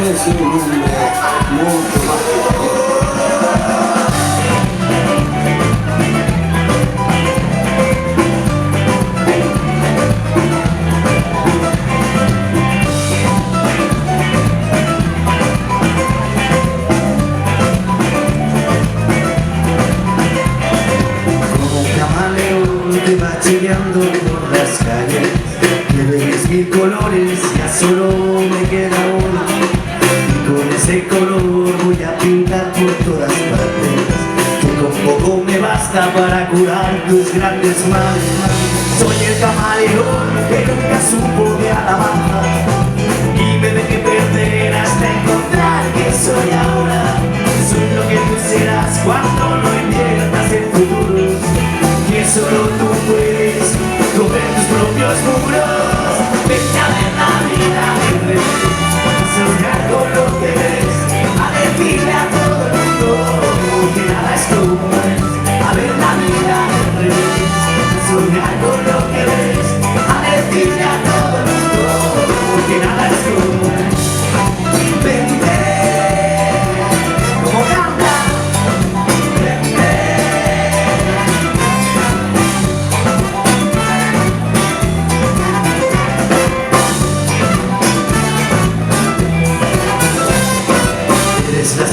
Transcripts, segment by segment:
es un mundo mucho más. Te va chillando por las calles, que ves mil colores, ya solo me queda uno, y con ese color voy a pintar por todas partes, que con poco me basta para curar tus grandes males. Soy el camaleón que nunca supo de alabanza, y me dejé perder hasta encontrar que soy ahora. Soy lo que tú serás cuando no inviertas en futuros, que solo tú puedes correr tus propios muros. Vete a ver la vida al revés, a soñar con lo que ves, a decirle a todo el mundo que nada es como es. A ver la vida al revés, a soñar con lo que ves, a decirle a todo el mundo que nada es como es. Vente, como canta.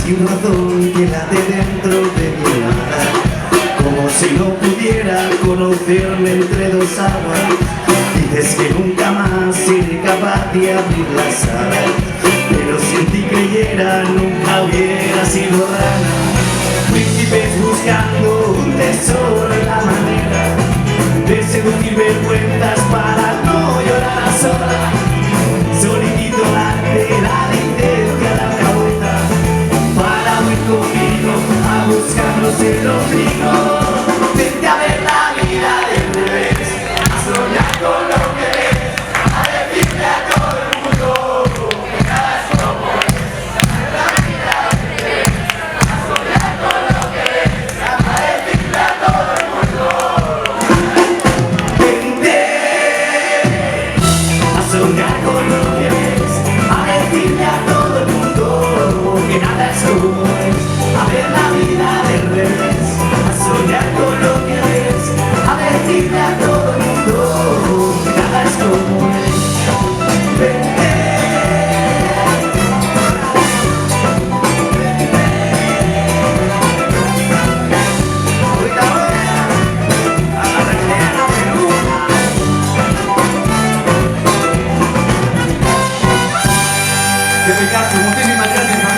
Sin razón que late dentro de mi nada, como si no pudiera conocerme entre dos aguas. Dices que nunca más seré capaz de abrir las alas, pero si en ti creyera nunca hubiera sido rana. Príncipes buscando un tesoro en la manera de seducir vergüenzas para no llorar a solas. Solitito ante la licencia de la vuelta para huir conmigo a buscarnos el ombligo. Vente a ver la vida del revés, a soñar con lo que ves, a decirle a todo el mundo que nada es como es. A ver la vida del revés, a soñar con lo que ves, a decirle a todo el mundo. Vente a soñar con lo que ves, a decirle a todo el mundo que nada es como es. A ver la vida del revés, a soñar con lo que ves, a decirle a todo el mundo que nada es como es. Vente, ahorita voy a la reglera peluda. Que me caso, muchísimas gracias.